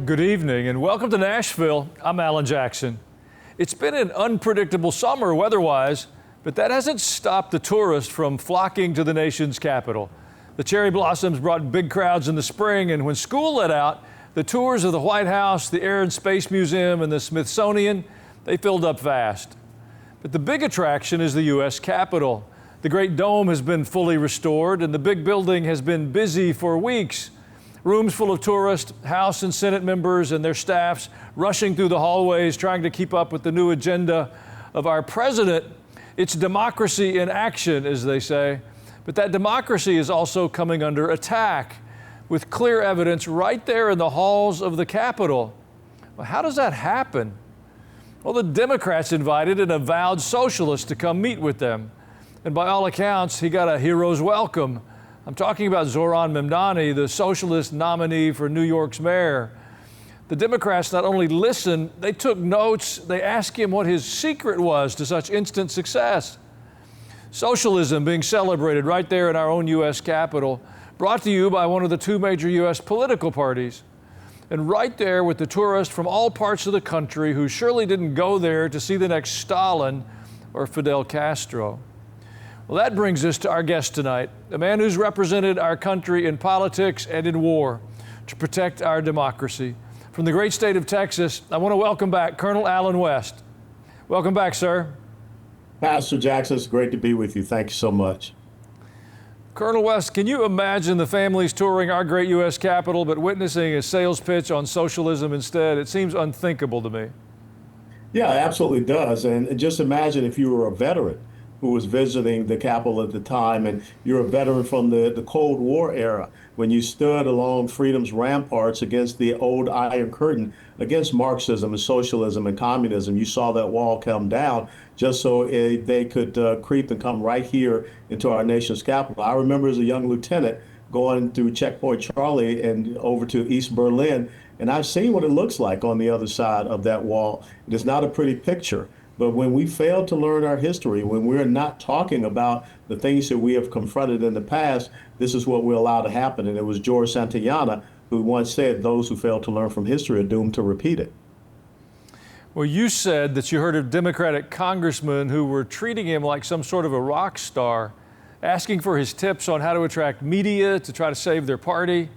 Good evening and welcome to Nashville. I'm Alan Jackson. It's been an unpredictable summer weather-wise, but that hasn't stopped the tourists from flocking to the nation's capital. The cherry blossoms brought big crowds in the spring, and when school let out, the tours of the White House, the Air and Space Museum, and the Smithsonian, they filled up fast. But the big attraction is the U.S. Capitol. The Great Dome has been fully restored, and the big building has been busy for weeks. Rooms full of tourists, House and Senate members and their staffs rushing through the hallways trying to keep up with the new agenda of our president. It's democracy in action, as they say. But that democracy is also coming under attack with clear evidence right there in the halls of the Capitol. Well, how does that happen? Well, the Democrats invited an avowed socialist to come meet with them. And by all accounts, he got a hero's welcome. I'm talking about Zohran Mamdani, the socialist nominee for New York's mayor. The Democrats not only listened, they took notes. They asked him what his secret was to such instant success. Socialism being celebrated right there in our own U.S. Capitol, brought to you by one of the two major U.S. political parties. And right there with the tourists from all parts of the country who surely didn't go there to see the next Stalin or Fidel Castro. Well, that brings us to our guest tonight, a man who's represented our country in politics and in war to protect our democracy. From the great state of Texas, I want to welcome back Colonel Allen West. Welcome back, sir. Pastor Jackson, it's great to be with you. Thank you so much. Colonel West, can you imagine the families touring our great U.S. Capitol but witnessing a sales pitch on socialism instead? It seems unthinkable to me. Yeah, it absolutely does. And just imagine if you were a veteran who was visiting the Capitol at the time, and you're a veteran from the Cold War era, when you stood along freedom's ramparts against the old Iron Curtain, against Marxism and socialism and communism. You saw that wall come down just so they could creep and come right here into our nation's capital. I remember as a young lieutenant going through Checkpoint Charlie and over to East Berlin, and I've seen what it looks like on the other side of that wall. It is not a pretty picture. But when we fail to learn our history, when we're not talking about the things that we have confronted in the past, this is what we allow to happen. And it was George Santayana who once said, those who fail to learn from history are doomed to repeat it. Well, you said that you heard of Democratic congressmen who were treating him like some sort of a rock star, asking for his tips on how to attract media to try to save their party,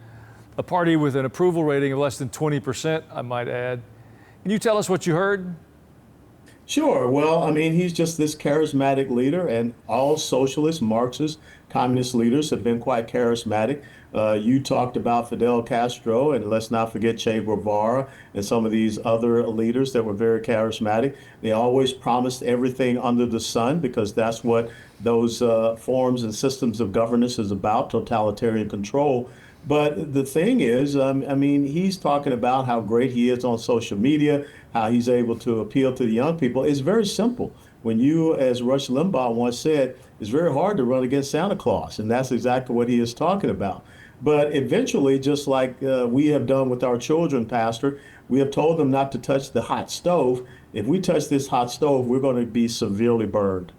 a party with an approval rating of less than 20%, I might add. Can you tell us what you heard? Sure. Well, I mean, he's just this charismatic leader, and all socialist, Marxist, communist leaders have been quite charismatic. You talked about Fidel Castro, and let's not forget Che Guevara and some of these other leaders that were very charismatic. They always promised everything under the sun because that's what those forms and systems of governance is about, totalitarian control. But the thing is, I mean, he's talking about how great he is on social media, how he's able to appeal to the young people. It's very simple. When you, as Rush Limbaugh once said, it's very hard to run against Santa Claus. And that's exactly what he is talking about. But eventually, just like we have done with our children, Pastor, we have told them not to touch the hot stove. If we touch this hot stove, we're going to be severely burned.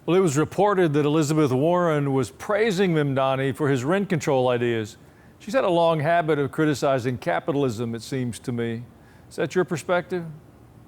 Well, it was reported that Elizabeth Warren was praising Mamdani for his rent control ideas. She's had a long habit of criticizing capitalism, it seems to me. Is that your perspective?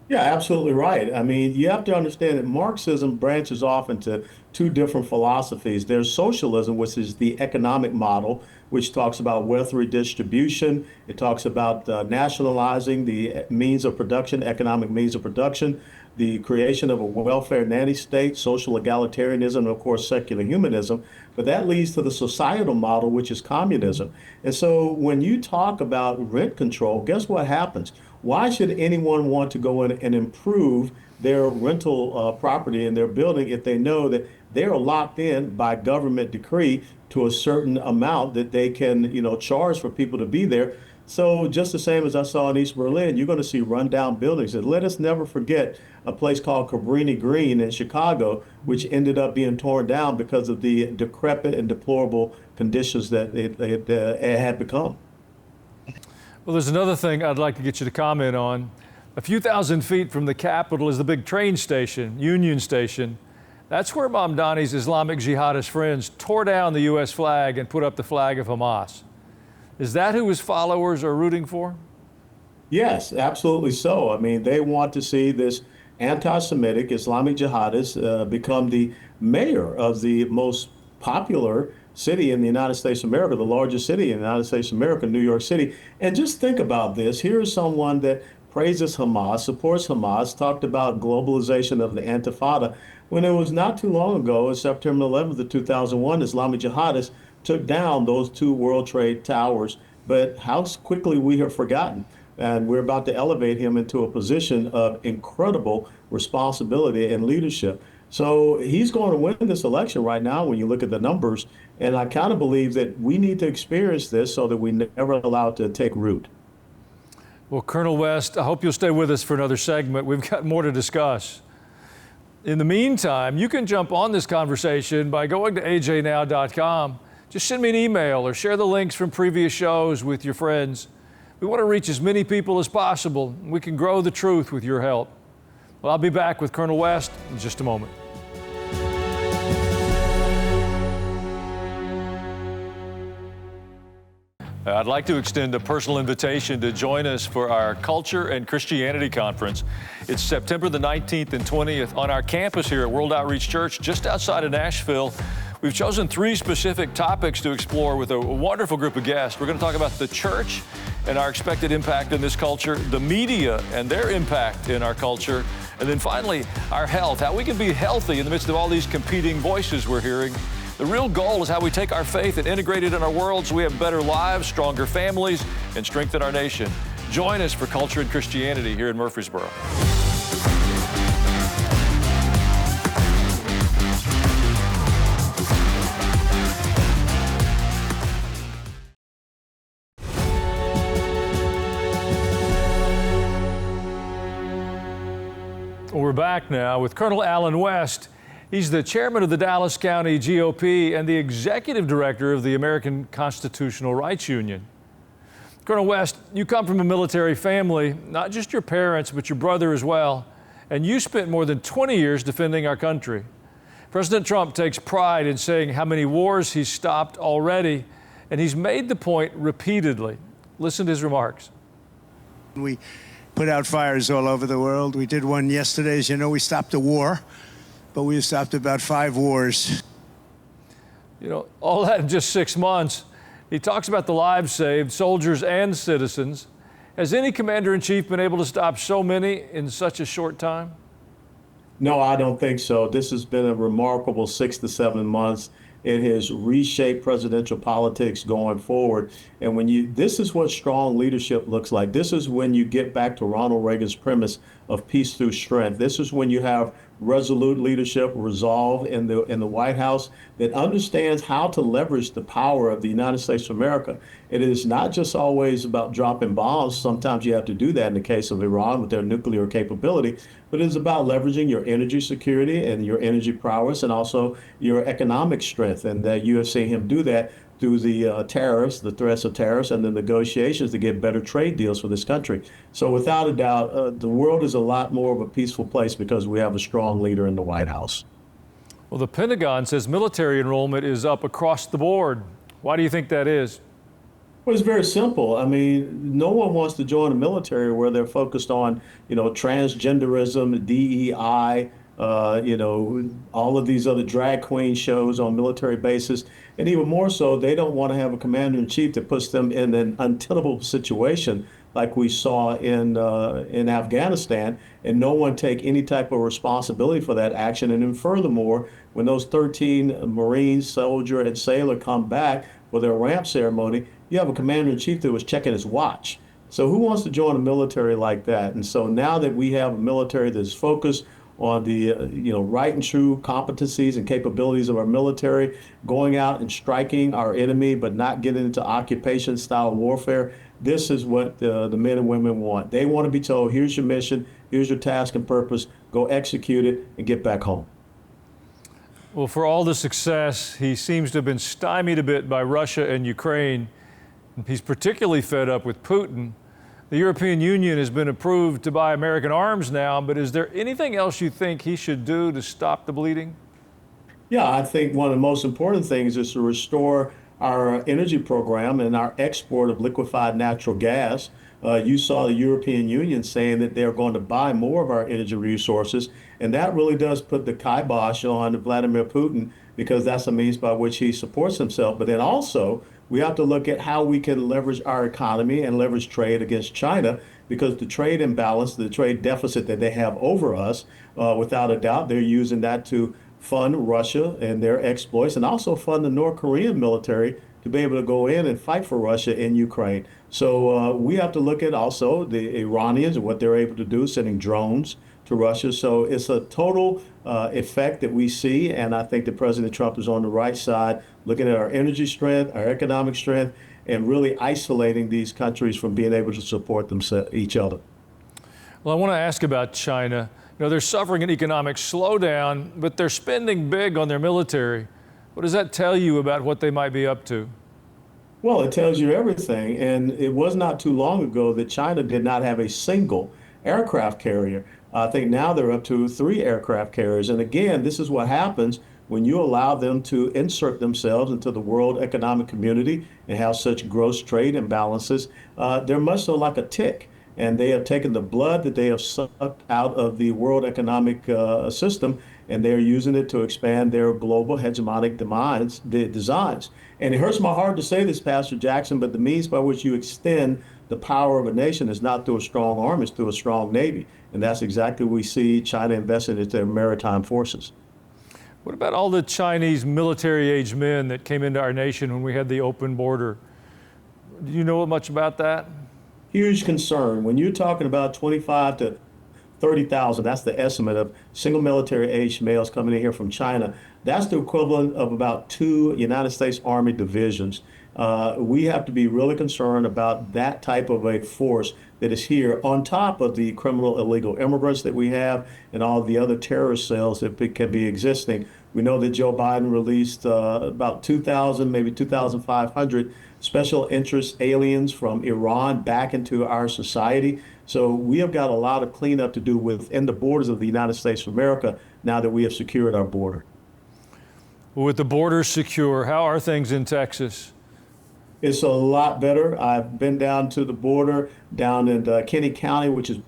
Yeah, absolutely right. I mean, you have to understand that Marxism branches off into two different philosophies. There's socialism, which is the economic model, which talks about wealth redistribution. It talks about nationalizing the means of production, economic means of production, the creation of a welfare nanny state, social egalitarianism, and of course, secular humanism. But that leads to the societal model, which is communism. And so when you talk about rent control, guess what happens? Why should anyone want to go in and improve their rental property in their building if they know that they're locked in by government decree to a certain amount that they can, charge for people to be there? So just the same as I saw in East Berlin, you're going to see rundown buildings. And let us never forget a place called Cabrini Green in Chicago, which ended up being torn down because of the decrepit and deplorable conditions that it had become. Well, there's another thing I'd like to get you to comment on. A few thousand feet from the Capitol is the big train station, Union Station. That's where Mamdani's Islamic jihadist friends tore down the U.S. flag and put up the flag of Hamas. Is that who his followers are rooting for? Yes, absolutely so. I mean, they want to see this anti-Semitic Islamic jihadist become the mayor of the most popular city in the United States of America, the largest city in the United States of America, New York City. And just think about this. Here's someone that praises Hamas, supports Hamas, talked about globalization of the Intifada, when it was not too long ago, September 11th of 2001, Islamic jihadists took down those two World Trade Towers. But how quickly we have forgotten. And we're about to elevate him into a position of incredible responsibility and leadership. So he's going to win this election right now when you look at the numbers. And I kind of believe that we need to experience this so that we never allow it to take root. Well, Colonel West, I hope you'll stay with us for another segment. We've got more to discuss. In the meantime, you can jump on this conversation by going to ajnow.com. Just send me an email or share the links from previous shows with your friends. We want to reach as many people as possible. We can grow the truth with your help. Well, I'll be back with Colonel West in just a moment. I'd like to extend a personal invitation to join us for our Culture and Christianity Conference. It's September the 19th and 20th on our campus here at World Outreach Church, just outside of Nashville. We've chosen 3 specific topics to explore with a wonderful group of guests. We're going to talk about the church and our expected impact in this culture, the media and their impact in our culture, and then finally, our health, how we can be healthy in the midst of all these competing voices we're hearing. The real goal is how we take our faith and integrate it in our world so we have better lives, stronger families, and strengthen our nation. Join us for Culture and Christianity here in Murfreesboro. We're back now with Colonel Allen West. He's the chairman of the Dallas County GOP and the executive director of the American Constitutional Rights Union. Colonel West, you come from a military family, not just your parents, but your brother as well, and you spent more than 20 years defending our country. President Trump takes pride in saying how many wars he's stopped already, and he's made the point repeatedly. Listen to his remarks. We put out fires all over the world. We did one yesterday. As you know, we stopped a war, but we've stopped about 5 wars. You know, all that in just 6 months. He talks about the lives saved, soldiers and citizens. Has any commander-in-chief been able to stop so many in such a short time? No, I don't think so. This has been a remarkable 6 to 7 months. It has reshaped presidential politics going forward. And this is what strong leadership looks like. This is when you get back to Ronald Reagan's premise of peace through strength. This is when you have resolute leadership, resolve in the White House that understands how to leverage the power of the United States of America. It is not just always about dropping bombs. Sometimes you have to do that in the case of Iran with their nuclear capability, but it's about leveraging your energy security and your energy prowess and also your economic strength. And you have seen him do that through the tariffs, the threats of tariffs, and the negotiations to get better trade deals for this country. So without a doubt, the world is a lot more of a peaceful place because we have a strong leader in the White House. Well, the Pentagon says military enrollment is up across the board. Why do you think that is? Well, it's very simple. I mean, no one wants to join a military where they're focused on, transgenderism, DEI, all of these other drag queen shows on military bases. And even more so, they don't want to have a commander-in-chief that puts them in an untenable situation like we saw in Afghanistan, and no one take any type of responsibility for that action. And then furthermore, when those 13 Marines, soldier, and sailor come back for their ramp ceremony, you have a commander-in-chief that was checking his watch. So who wants to join a military like that? And so now that we have a military that's focused on the right and true competencies and capabilities of our military, going out and striking our enemy, but not getting into occupation-style warfare. This is what the men and women want. They want to be told, here's your mission, here's your task and purpose, go execute it and get back home. Well, for all the success, he seems to have been stymied a bit by Russia and Ukraine. He's particularly fed up with Putin. The European Union has been approved to buy American arms now, but is there anything else you think he should do to stop the bleeding? Yeah, I think one of the most important things is to restore our energy program and our export of liquefied natural gas You saw the European Union saying that they're going to buy more of our energy resources. And that really does put the kibosh on Vladimir Putin because that's the means by which he supports himself. But then also, we have to look at how we can leverage our economy and leverage trade against China because the trade imbalance, the trade deficit that they have over us, without a doubt, they're using that to fund Russia and their exploits and also fund the North Korean military to be able to go in and fight for Russia in Ukraine. So we have to look at also the Iranians and what they're able to do, sending drones to Russia. So it's a total effect that we see. And I think that President Trump is on the right side, looking at our energy strength, our economic strength, and really isolating these countries from being able to support each other. Well, I want to ask about China. You know, they're suffering an economic slowdown, but they're spending big on their military. What does that tell you about what they might be up to? Well, it tells you everything. And it was not too long ago that China did not have a single aircraft carrier. I think now they're up to 3 aircraft carriers. And again, this is what happens when you allow them to insert themselves into the world economic community and have such gross trade imbalances. They're much so like a tick. And they have taken the blood that they have sucked out of the world economic system, and they're using it to expand their global hegemonic designs. And it hurts my heart to say this, Pastor Jackson, but the means by which you extend the power of a nation is not through a strong army, it's through a strong navy. And that's exactly what we see China investing into their maritime forces. What about all the Chinese military-age men that came into our nation when we had the open border? Do you know much about that? Huge concern. When you're talking about 25 to 30,000, that's the estimate of single military-aged males coming in here from China. That's the equivalent of about 2 United States Army divisions. We have to be really concerned about that type of a force that is here on top of the criminal illegal immigrants that we have and all the other terrorist cells that can be existing. We know that Joe Biden released about 2,000, maybe 2,500 special interest aliens from Iran back into our society. So we have got a lot of cleanup to do within the borders of the United States of America now that we have secured our border. Well, with the border secure, how are things in Texas? It's a lot better. I've been down to the border down in Kinney County, which is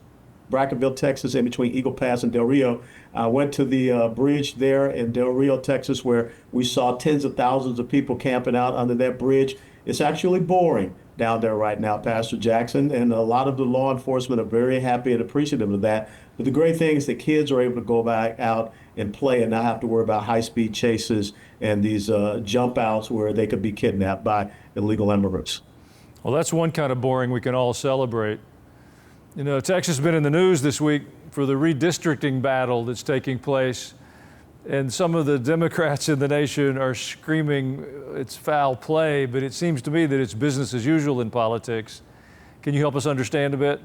Brackenville, Texas, in between Eagle Pass and Del Rio. I went to the bridge there in Del Rio, Texas, where we saw tens of thousands of people camping out under that bridge. It's actually boring down there right now, Pastor Jackson, and a lot of the law enforcement are very happy and appreciative of that. But the great thing is that kids are able to go back out and play and not have to worry about high-speed chases and these jump outs where they could be kidnapped by illegal immigrants. Well, that's one kind of boring we can all celebrate. You know, Texas has been in the news this week for the redistricting battle that's taking place. And some of the Democrats in the nation are screaming it's foul play, but it seems to me that it's business as usual in politics. Can you help us understand a bit?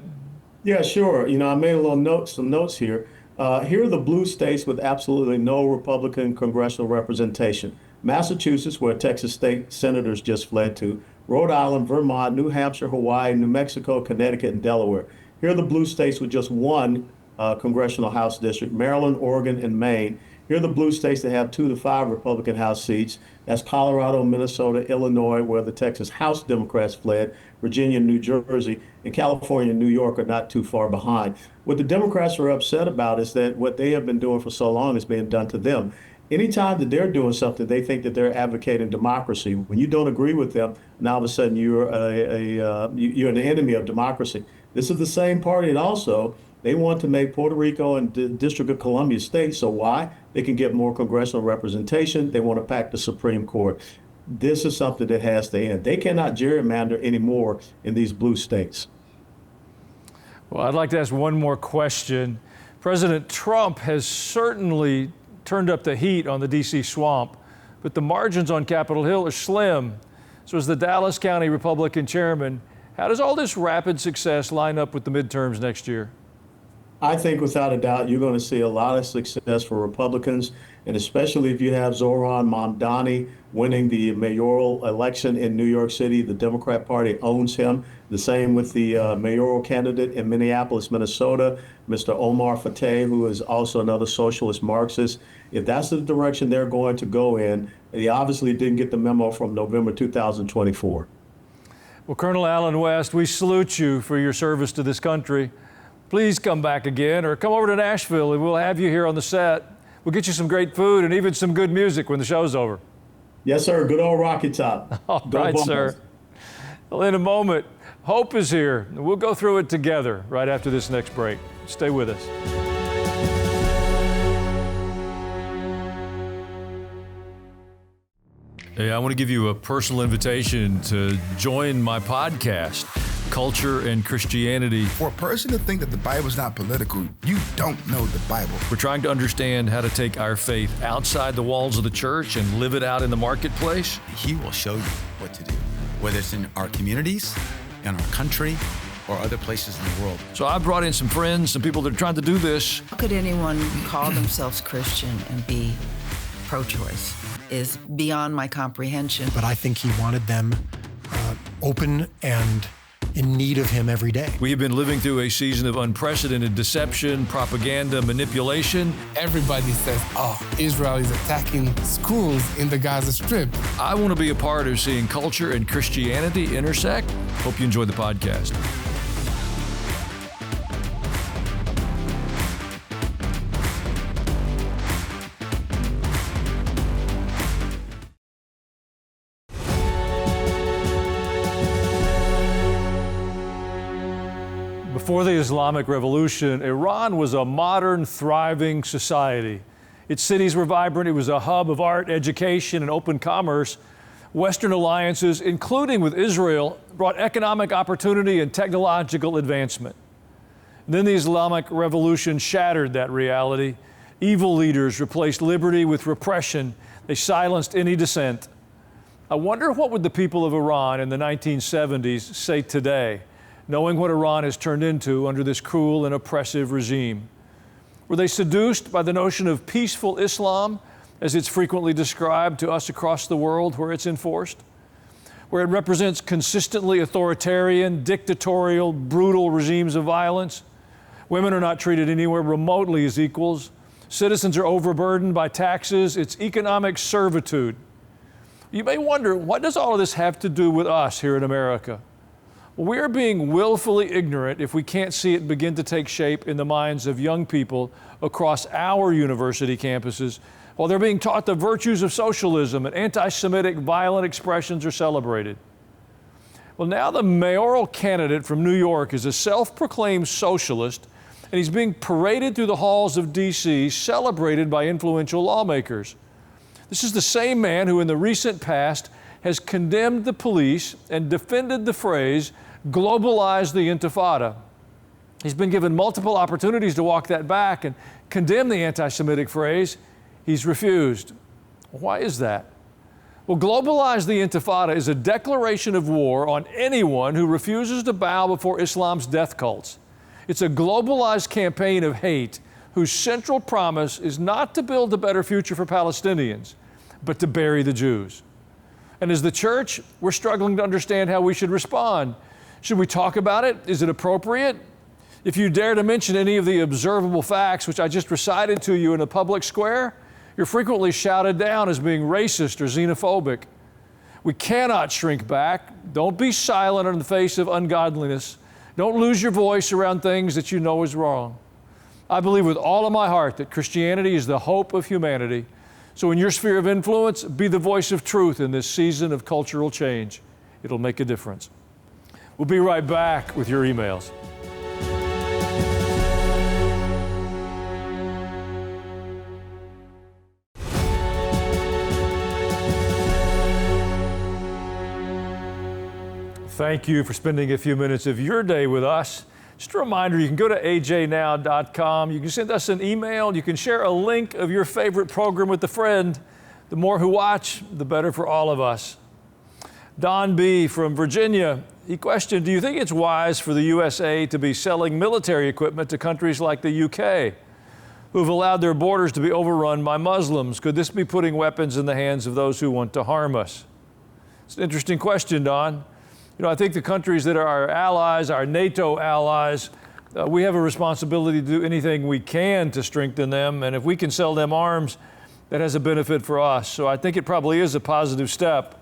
Yeah, sure. You know, I made some notes here. Here are the blue states with absolutely no Republican congressional representation. Massachusetts, where Texas state senators just fled to, Rhode Island, Vermont, New Hampshire, Hawaii, New Mexico, Connecticut, and Delaware. Here are the blue states with just one congressional House district, Maryland, Oregon, and Maine. Here are the blue states that have 2 to 5 Republican House seats. That's Colorado, Minnesota, Illinois, where the Texas House Democrats fled, Virginia, New Jersey, and California and New York are not too far behind. What the Democrats are upset about is that what they have been doing for so long is being done to them. Anytime that they're doing something, they think that they're advocating democracy. When you don't agree with them, now all of a sudden you're you're an enemy of democracy. This is the same party, and also they want to make Puerto Rico and the District of Columbia states. So why? They can get more congressional representation. They want to pack the Supreme Court. This is something that has to end. They cannot gerrymander anymore in these blue states. Well, I'd like to ask one more question. President Trump has certainly turned up the heat on the D.C. swamp, but the margins on Capitol Hill are slim. So as the Dallas County Republican chairman, how does all this rapid success line up with the midterms next year? I think without a doubt, you're going to see a lot of success for Republicans, and especially if you have Zohran Mamdani winning the mayoral election in New York City. The Democrat Party owns him. The same with the mayoral candidate in Minneapolis, Minnesota, Mr. Omar Fateh, who is also another socialist Marxist. If that's the direction they're going to go in, he obviously didn't get the memo from November 2024. Well, Colonel Allen West, we salute you for your service to this country. Please come back again or come over to Nashville and we'll have you here on the set. We'll get you some great food and even some good music when the show's over. Yes, sir. Good old Rocky Top. All right, sir. Well, in a moment, hope is here. We'll go through it together right after this next break. Stay with us. Hey, I want to give you a personal invitation to join my podcast, Culture and Christianity. For a person to think that the Bible is not political, you don't know the Bible. We're trying to understand how to take our faith outside the walls of the church and live it out in the marketplace. He will show you what to do, whether it's in our communities, in our country, or other places in the world. So I brought in some friends, some people that are trying to do this. How could anyone call themselves Christian and be pro-choice? Is beyond my comprehension. But I think he wanted them open and in need of him every day. We have been living through a season of unprecedented deception, propaganda, manipulation. Everybody says, oh, Israel is attacking schools in the Gaza Strip. I want to be a part of seeing culture and Christianity intersect. Hope you enjoy the podcast. Before the Islamic Revolution, Iran was a modern, thriving society. Its cities were vibrant. It was a hub of art, education, and open commerce. Western alliances, including with Israel, brought economic opportunity and technological advancement. And then the Islamic Revolution shattered that reality. Evil leaders replaced liberty with repression. They silenced any dissent. I wonder what would the people of Iran in the 1970s say today, knowing what Iran has turned into under this cruel and oppressive regime? Were they seduced by the notion of peaceful Islam, as it's frequently described to us across the world where it's enforced? Where it represents consistently authoritarian, dictatorial, brutal regimes of violence? Women are not treated anywhere remotely as equals. Citizens are overburdened by taxes. It's economic servitude. You may wonder, what does all of this have to do with us here in America? We are being willfully ignorant if we can't see it begin to take shape in the minds of young people across our university campuses while they're being taught the virtues of socialism and anti-Semitic violent expressions are celebrated. Well, now the mayoral candidate from New York is a self-proclaimed socialist, and he's being paraded through the halls of D.C., celebrated by influential lawmakers. This is the same man who in the recent past has condemned the police and defended the phrase, globalize the intifada. He's been given multiple opportunities to walk that back and condemn the anti-Semitic phrase. He's refused. Why is that? Well, globalize the intifada is a declaration of war on anyone who refuses to bow before Islam's death cults. It's a globalized campaign of hate whose central promise is not to build a better future for Palestinians, but to bury the Jews. And as the church, we're struggling to understand how we should respond. Should we talk about it? Is it appropriate? If you dare to mention any of the observable facts which I just recited to you in a public square, you're frequently shouted down as being racist or xenophobic. We cannot shrink back. Don't be silent in the face of ungodliness. Don't lose your voice around things that you know is wrong. I believe with all of my heart that Christianity is the hope of humanity. So in your sphere of influence, be the voice of truth in this season of cultural change. It'll make a difference. We'll be right back with your emails. Thank you for spending a few minutes of your day with us. Just a reminder, you can go to ajnow.com. You can send us an email. You can share a link of your favorite program with a friend. The more who watch, the better for all of us. Don B. from Virginia, he questioned, do you think it's wise for the USA to be selling military equipment to countries like the UK, who have allowed their borders to be overrun by Muslims? Could this be putting weapons in the hands of those who want to harm us? It's an interesting question, Don. You know, I think the countries that are our allies, our NATO allies, we have a responsibility to do anything we can to strengthen them. And if we can sell them arms, that has a benefit for us. So I think it probably is a positive step.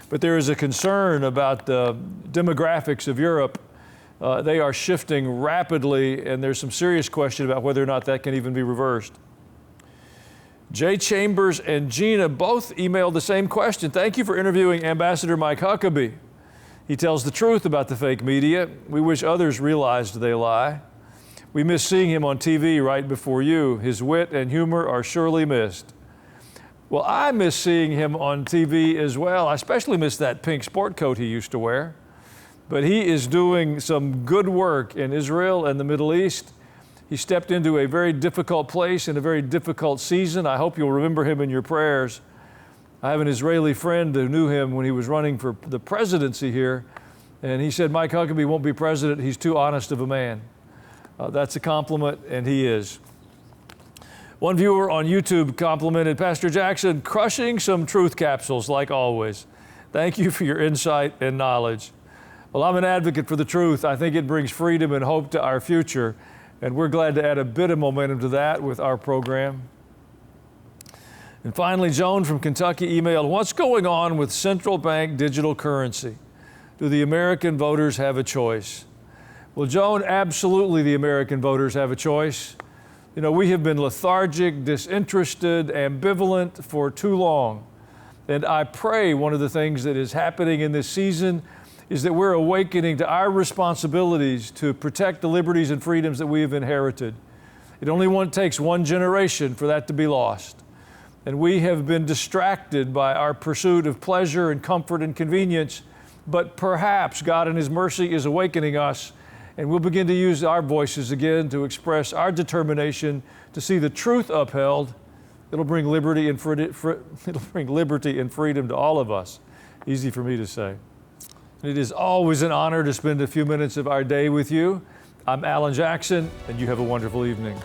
But there is a concern about the demographics of Europe. They are shifting rapidly, and there's some serious question about whether or not that can even be reversed. Jay Chambers and Gina both emailed the same question. Thank you for interviewing Ambassador Mike Huckabee. He tells the truth about the fake media. We wish others realized they lie. We miss seeing him on TV right before you. His wit and humor are surely missed. Well, I miss seeing him on TV as well. I especially miss that pink sport coat he used to wear. But he is doing some good work in Israel and the Middle East. He stepped into a very difficult place in a very difficult season. I hope you'll remember him in your prayers. I have an Israeli friend who knew him when he was running for the presidency here, and he said, Mike Huckabee won't be president. He's too honest of a man. That's a compliment, and he is. One viewer on YouTube complimented Pastor Jackson, crushing some truth capsules like always. Thank you for your insight and knowledge. Well, I'm an advocate for the truth. I think it brings freedom and hope to our future. And we're glad to add a bit of momentum to that with our program. And finally, Joan from Kentucky emailed, what's going on with central bank digital currency? Do the American voters have a choice? Well, Joan, absolutely the American voters have a choice. You know, we have been lethargic, disinterested, ambivalent for too long. And I pray one of the things that is happening in this season is that we're awakening to our responsibilities to protect the liberties and freedoms that we have inherited. It only takes one generation for that to be lost. And we have been distracted by our pursuit of pleasure and comfort and convenience, but perhaps God in His mercy is awakening us, and we'll begin to use our voices again to express our determination to see the truth upheld. It'll bring liberty and freedom to all of us. Easy for me to say. It is always an honor to spend a few minutes of our day with you. I'm Alan Jackson, and you have a wonderful evening.